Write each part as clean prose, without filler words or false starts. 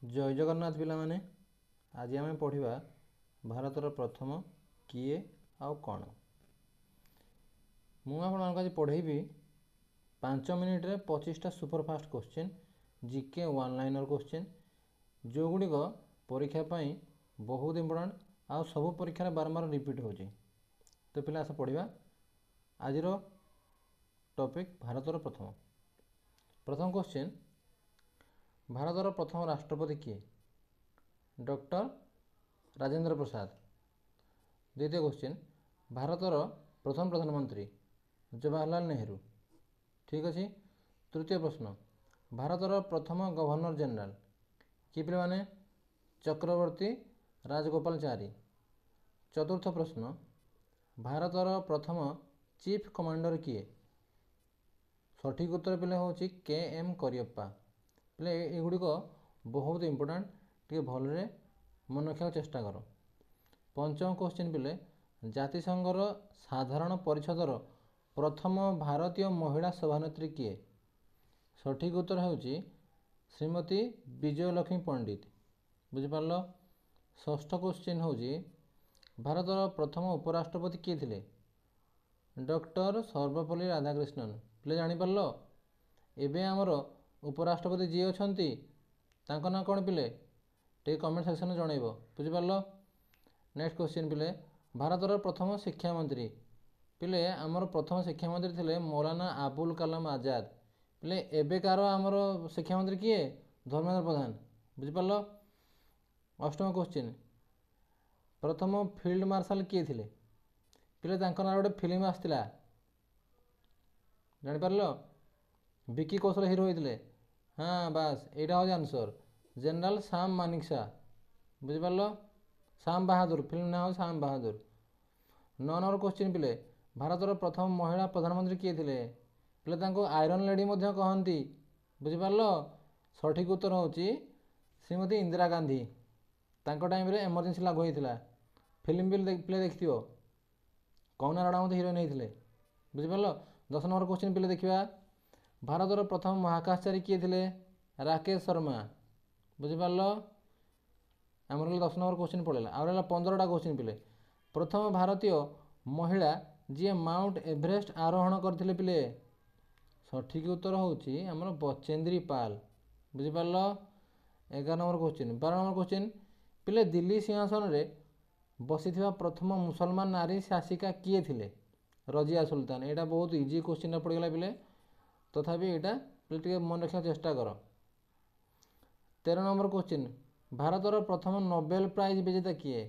जय जगन्नाथ पिला माने आज आम पढ़ा भारतर प्रथम किए आउ कौन। मुझे आज पढ़ेबी 5 मिनिट रे 25टा superfast question GK one liner question जो गुड़िक परीक्षा पाई बहुत इंपोर्टाट आउ सब परीक्षा बारंबार रिपीट हो। तो पिला आस पढ़ा आज टॉपिक भारतर प्रथम प्रथम क्वेश्चन भारतर प्रथम राष्ट्रपति किए डॉक्टर राजेंद्र प्रसाद। द्वितीय क्वेश्चन भारतर प्रथम प्रधानमंत्री जवाहरलाल नेहरू। ठीक अच्छे। तृतीय प्रश्न भारतर प्रथम गवर्नर जनरल किए पे माने चक्रवर्ती राजगोपालचारी। चतुर्थ प्रश्न भारतर प्रथम चीफ कमांडर किए। सठिक उत्तर पे हूँ के एम करियप्पा। पे एगुड़िक बहुत इंपोर्टाट टे भलरे मन रखा चेष्टा कर। पंचम क्वेश्चन पे जातिसंघर साधारण परिषदर प्रथम भारतीय महिला सभानेत्री किए। सठिक उत्तर होउची श्रीमती विजयलक्ष्मी पंडित। बुझिपार। षष्ठ क्वेश्चन होउची भारतर प्रथम उपराष्ट्रपति किए थिले डॉक्टर सर्वपल्ली राधाकृष्णन। पे जानीपार एबे आमर उपराष्ट्रपति जी अछंती तांको ना कौन पिले टे कमेंट सेक्शन में जनइब। बुझिपार। नेक्स्ट क्वेश्चन पिले भारतर प्रथम शिक्षा मंत्री पिले आमर प्रथम शिक्षा मंत्री थिले मौलाना अबुल कलाम आजाद। पिले एबेकार आमर शिक्षा मंत्री किए धर्मेंद्र प्रधान। बुझिपार। अष्टम क्वेश्चन प्रथम फील्ड मार्शल किए थिले पिले तांको ना गोटे फिल्म आसला जानीपार विकी कौशल हिरो होते। हाँ बास यहाँ हूँ आंसर जनरल श्याम मानिकशा। बुझिपार। श्याम बहादुर फिल्म ना हो श्याम बहादुर। 9 नंबर क्वेश्चन पिले भारतर प्रथम महिला प्रधानमंत्री किए थिले पिले तांको आयरन लेडी मध्य कहती। बुझिपार। सठिक उत्तर होची श्रीमती इंदिरा गांधी। तांको टाइम रे इमरजेंसी लागू होता। फिल्म भी पिले देखिथिबो कौना राणावत हिरोइन होते। बुझिपार। 10 नंबर क्वेश्चन पिले देखिबा भारतर प्रथम महाकाशचारी किए थिले राकेश शर्मा। बुझिपार। आमर 10 नंबर क्वेश्चन पड़ेगा आउ 15टा क्वेश्चन पिले प्रथम भारतीय महिला जी माउंट एवरेस्ट आरोहण करथिले पिले। सठिक उत्तर होची आमर Bachendri Pal. बुझिपार। 11 number question. 12 number question पिले दिल्ली सिंहासन रे बसीथिबा प्रथम मुसलमान नारी शासिका किए थिले रजिया सुल्तान। यहाँ बहुत इजी क्वेश्चन पड़गला पिले तथापि यहाँ पे मन रखा चेष्टा कर। 13 नंबर क्वेश्चन भारतर प्रथम नोबेल प्राइज विजेता किए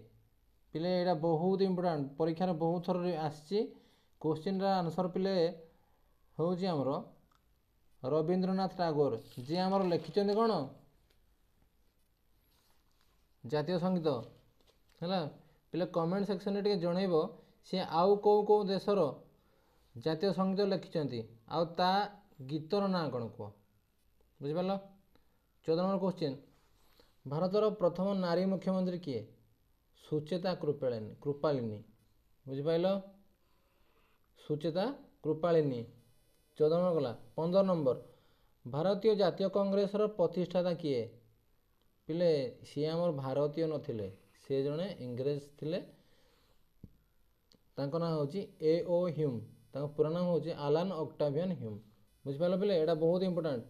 पिले यहाँ बहुत इंपोर्टाट परीक्षार बहुत थर आसी क्वेश्चन आंसर पिले हूँ आमर रवींद्रनाथ टागोर जी आमर लिखिं कौन जातीय संगीत है पिले कमेंट सेक्शन में जनइब सी आउ कौ देशर जातीय संगीत लिखिं आउ ता गीतर ना कौन कह। बुझिपार। 14 नंबर क्वेश्चन भारतर प्रथम नारी मुख्यमंत्री किए सुचेता कृपालिनी। बुझिपार। सुचेता कृपालिनी। 14 नंबर गला। 15 नंबर भारतीय जातीय कांग्रेस प्रतिष्ठाता किए पिले सी आमर भारतीय नथिले से जड़े इंग्रेज थिले तांको ना होची ए.ओ. ह्यूम। तांको पूरा नाम होची आलान ऑक्टावियन ह्यूम। बुझिपार पिले यहाँ बहुत इंपोर्टाट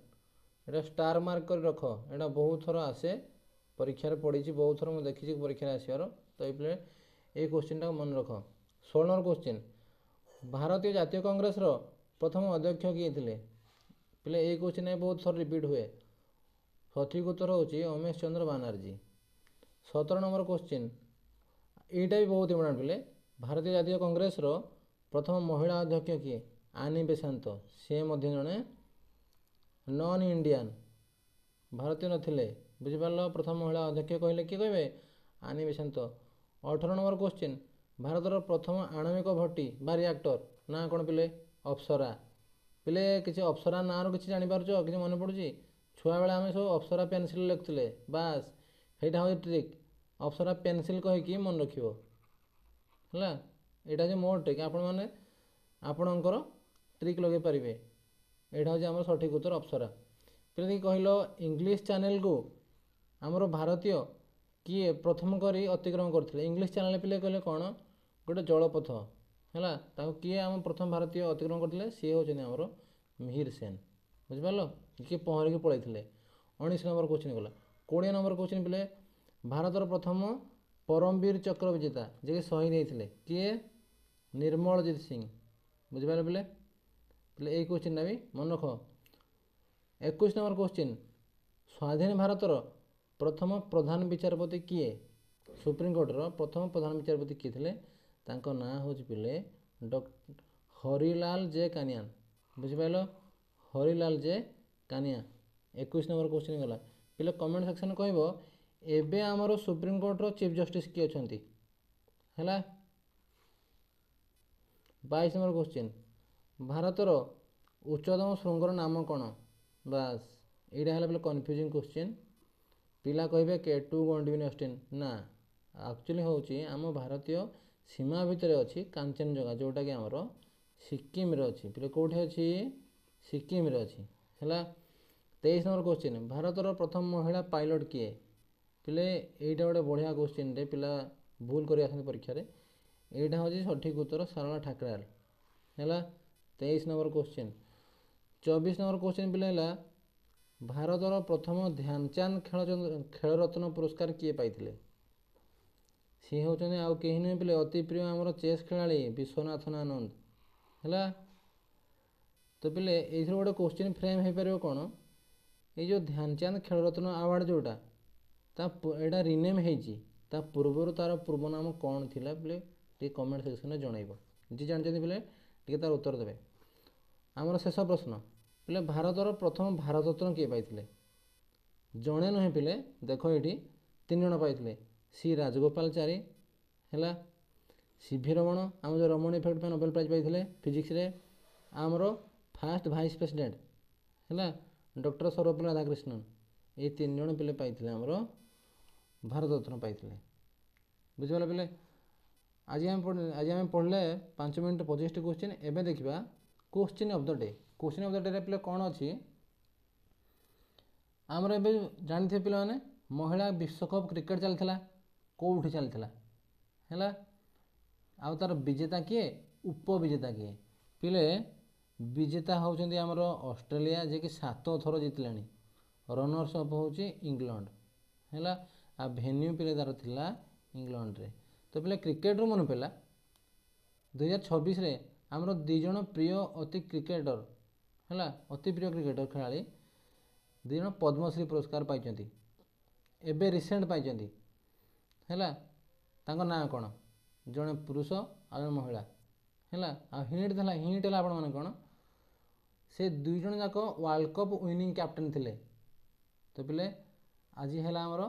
यहाँ स्टार मार्क कर रख यहाँ बहुत थर आसे परीक्षार पड़ी बहुत थर मुझे देखी परीक्षा आसवर तो ये ये क्वेश्चन टाक मन रख। 16 नंबर क्वेश्चन भारतीय जातीय कांग्रेस प्रथम अध्यक्ष किए थे पिले ये क्वेश्चन बहुत थर रिपीट हुए। सठिक उत्तर होची उमेश चंद्र बनर्जी। 17 नंबर क्वेश्चन यहाँ भी बहुत इंपोर्टाट पिले भारतीय जातीय कांग्रेस प्रथम महिला अध्यक्ष किए आनी बेसांत। सी जड़े नॉन इंडियन भारतीय नथिले। बुझिपार। प्रथम महिला अध्यक्ष कहले किए कहे आनी बेसांत। 18 नंबर क्वेश्चन भारतर प्रथम आणविक भट्टी बा रिएक्टर ना कौन पिले अप्सरा। पिले किसी अप्सरा ना कि जापर कि मन पड़ी छुआ बेले आम सब अप्सरा पेनसिल लिखुले बास यहाँ हूँ ट्रिक अप्सरा पेनसिल कहीकि मन रख है। यहाँ हूँ मोर ट्रिक आपण मैंने आपणकर ट्रिक लगे पारे। यहाँ हूँ आम सठिक उत्तर अप्सरा। फिर कहल इंग्लीश चैनल को ଆମର ଭାରତୀୟ କିଏ ପ୍ରଥମ କରି ଅତିକ୍ରମ କରିଥିଲେ? ଇଂଲିଶ ଚ୍ୟାନେଲ ପିଲେ କହିଲେ କ'ଣ? ଗୋଟେ ଜଳପଥ ହେଲା, ତାକୁ କିଏ ଆମ ପ୍ରଥମ ଭାରତୀୟ ଅତିକ୍ରମ କରିଥିଲେ? ସିଏ ହେଉଛନ୍ତି ଆମର ମିହିର ସେନ। ବୁଝିପାରିଲ? କିଏ ପହଁରିକି ପଳାଇଥିଲେ। 19 ନମ୍ବର କ୍ୱେଶ୍ଚିନ୍ ଗଲା। 20 ନମ୍ବର କ୍ୱେଶ୍ଚିନ୍ ପିଲେ ଭାରତର ପ୍ରଥମ ପରମବୀର ଚକ୍ର ବିଜେତା ଯିଏକି ଶହୀଦ ହେଇଥିଲେ କିଏ? ନିର୍ମଳଜିତ ସିଂ। ବୁଝିପାରିଲେ ପିଲେ? ପିଲେ ଏଇ କ୍ୱେଶ୍ଚିନ୍ଟା ବି ମନେ ରଖ। 21 ନମ୍ବର କ୍ୱେଶ୍ଚିନ୍ ସ୍ୱାଧୀନ ଭାରତର ପ୍ରଥମ ପ୍ରଧାନ ବିଚାରପତି କିଏ? ସୁପ୍ରିମକୋର୍ଟର ପ୍ରଥମ ପ୍ରଧାନ ବିଚାରପତି କିଏ ଥିଲେ? ତାଙ୍କ ନାଁ ହେଉଛି ପିଲେ ହରିଲାଲ ଜେ କାନିଆନ। ବୁଝିପାରିଲ? ହରିଲାଲ ଜେ କାନିଆ। 21 ନମ୍ବର କ୍ୱେଶ୍ଚିନ୍ ଗଲା। ପିଲେ କମେଣ୍ଟ ସେକ୍ସନ୍ କହିବ ଏବେ ଆମର ସୁପ୍ରିମକୋର୍ଟର ଚିଫ୍ ଜଷ୍ଟିସ୍ କିଏ ଅଛନ୍ତି? ହେଲା। 22 ନମ୍ବର କ୍ୱେଶ୍ଚିନ୍ ଭାରତର ଉଚ୍ଚତମ ଶୃଙ୍ଗର ନାମ କ'ଣ? ବାସ୍ ଏଇଟା ହେଲା ପିଲେ କନଫ୍ୟୁଜିଂ କ୍ୱେଶ୍ଚିନ୍। ପିଲା କହିବେ K2 ଗଣ୍ଡିବିନି ଅଷ୍ଟିନ୍। ନା, ଆକ୍ଚୁଆଲି ହେଉଛି ଆମ ଭାରତୀୟ ସୀମା ଭିତରେ ଅଛି କାଞ୍ଚନଜଙ୍ଗା, ଯେଉଁଟାକି ଆମର ସିକିମରେ ଅଛି। ପିଲେ କେଉଁଠି ଅଛି? ସିକିମରେ ଅଛି। ହେଲା। 23 ନମ୍ବର କ୍ୱେଶ୍ଚିନ୍ ଭାରତର ପ୍ରଥମ ମହିଳା ପାଇଲଟ କିଏ? ପିଲେ ଏଇଟା ଗୋଟେ ବଢ଼ିଆ କ୍ୱେଶ୍ଚିନ୍ଟେ, ପିଲା ଭୁଲ କରି ଆସନ୍ତି ପରୀକ୍ଷାରେ। ଏଇଟା ହେଉଛି ସଠିକ୍ ଉତ୍ତର ଶାରଳା ଠାକରାଲ। ହେଲା। 23 ନମ୍ବର କ୍ୱେଶ୍ଚିନ୍। 24 ନମ୍ବର କ୍ୱେଶ୍ଚିନ୍ ପିଲା ହେଲା ଭାରତର ପ୍ରଥମ ଧ୍ୟାନଚାନ୍ଦ ଖେଳରତ୍ନ ପୁରସ୍କାର କିଏ ପାଇଥିଲେ? ସିଏ ହେଉଛନ୍ତି ଆଉ କେହି ନୁହେଁ ପିଲେ ଅତି ପ୍ରିୟ ଆମର ଚେସ୍ ଖେଳାଳି ବିଶ୍ୱନାଥନ ଆନନ୍ଦ। ହେଲା। ତ ପିଲେ ଏଇଥିରୁ ଗୋଟେ କ୍ୱେଶ୍ଚିନ୍ ଫ୍ରେମ୍ ହେଇପାରିବ କ'ଣ? ଏଇ ଯେଉଁ ଧ୍ୟାନଚାନ୍ଦ ଖେଳରତ୍ନ ଆୱାର୍ଡ଼ ଯେଉଁଟା ଏଇଟା ରିନେମ୍ ହେଇଛି, ତା ପୂର୍ବରୁ ତାର ପୂର୍ବ ନାମ କ'ଣ ଥିଲା ପିଲେ ଟିକେ କମେଣ୍ଟ ସେକ୍ସନରେ ଜଣାଇବ। ଯିଏ ଜାଣିଛନ୍ତି ପିଲେ ଟିକେ ତାର ଉତ୍ତର ଦେବେ। ଆମର ଶେଷ ପ୍ରଶ୍ନ ପିଲେ ଭାରତର ପ୍ରଥମ ଭାରତରତ୍ନ କିଏ ପାଇଥିଲେ? ଜଣେ ନୁହେଁ ପିଲେ, ଦେଖ ଏଇଠି 3 ଜଣ ପାଇଥିଲେ। ସି ରାଜଗୋପାଳଚାରୀ। ହେଲା। ସିଭି ରମଣ, ଆମ ଯେଉଁ ରମଣ ଇଫେକ୍ଟ ପାଇଁ ନୋବେଲ ପ୍ରାଇଜ୍ ପାଇଥିଲେ ଫିଜିକ୍ସରେ। ଆମର ଫାର୍ଷ୍ଟ ଭାଇସ୍ ପ୍ରେସିଡେଣ୍ଟ ହେଲା ଡକ୍ଟର ସର୍ବପଲ୍ଲୀ ରାଧାକ୍ରିଷ୍ଣନ। ଏଇ 3 ଜଣ ପିଲେ ପାଇଥିଲେ ଆମର ଭାରତରତ୍ନ ପାଇଥିଲେ। ବୁଝିପାରିଲ ପିଲେ? ଆଜି ଆମେ ପଢ଼ିଲେ 5 ମିନିଟ୍ 25ଟି କ୍ୱେଶ୍ଚିନ୍। ଏବେ ଦେଖିବା question of the day. Question of the ଡେରେ ପିଲେ କ'ଣ ଅଛି? ଆମର ଏବେ ଜାଣିଥିବେ ପିଲାମାନେ ମହିଳା ବିଶ୍ୱକପ୍ କ୍ରିକେଟ୍ ଚାଲିଥିଲା, କେଉଁଠି ଚାଲିଥିଲା? ହେଲା। ଆଉ ତାର ବିଜେତା କିଏ? ଉପବିଜେତା କିଏ? ପିଲେ ବିଜେତା ହେଉଛନ୍ତି ଆମର ଅଷ୍ଟ୍ରେଲିଆ, ଯିଏକି 7 ଥର ଜିତିଲାଣି। ରନର୍ସ ଅପ୍ ହେଉଛି ଇଂଲଣ୍ଡ। ହେଲା। ଆଉ ଭେନ୍ୟୁ ପିଲେ ତାର ଥିଲା ଇଂଲଣ୍ଡରେ। ତ ପିଲେ କ୍ରିକେଟରୁ ମନେ ପଡ଼ିଲା 2026ରେ ଆମର 2 ଜଣ ପ୍ରିୟ ଅତି କ୍ରିକେଟର ହେଲା ଅତି ପ୍ରିୟ କ୍ରିକେଟର ଖେଳାଳି 2 ଜଣ ପଦ୍ମଶ୍ରୀ ପୁରସ୍କାର ପାଇଛନ୍ତି। ଏବେ ରିସେଣ୍ଟ ପାଇଛନ୍ତି। ହେଲା। ତାଙ୍କ ନାଁ କ'ଣ? ଜଣେ ପୁରୁଷ ଆଉ ଜଣେ ମହିଳା। ହେଲା। ଆଉ ହିଣ୍ଟ ହେଲା ଆପଣମାନେ କ'ଣ? ସେ 2 ଜଣ ଯାକ ୱାର୍ଲଡ଼ କପ୍ ୱିନିଂ କ୍ୟାପ୍ଟେନ୍ ଥିଲେ। ତ ପିଲେ ଆଜି ହେଲା ଆମର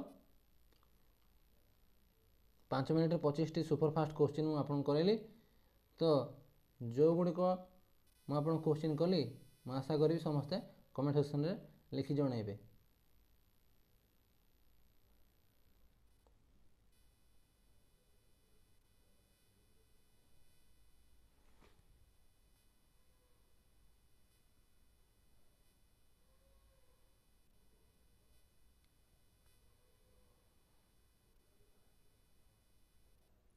5 ମିନିଟ୍ 25ଟି ସୁପରଫାଷ୍ଟ କ୍ୱେଶ୍ଚିନ୍ ମୁଁ ଆପଣଙ୍କୁ କରାଇଲି। ତ ଯେଉଁଗୁଡ଼ିକ ମୁଁ ଆପଣଙ୍କୁ କ୍ୱେଶ୍ଚିନ୍ କଲି ମୁଁ ଆଶା କରିବି ସମସ୍ତେ କମେଣ୍ଟ ସେକ୍ସନରେ ଲେଖି ଜଣାଇବେ।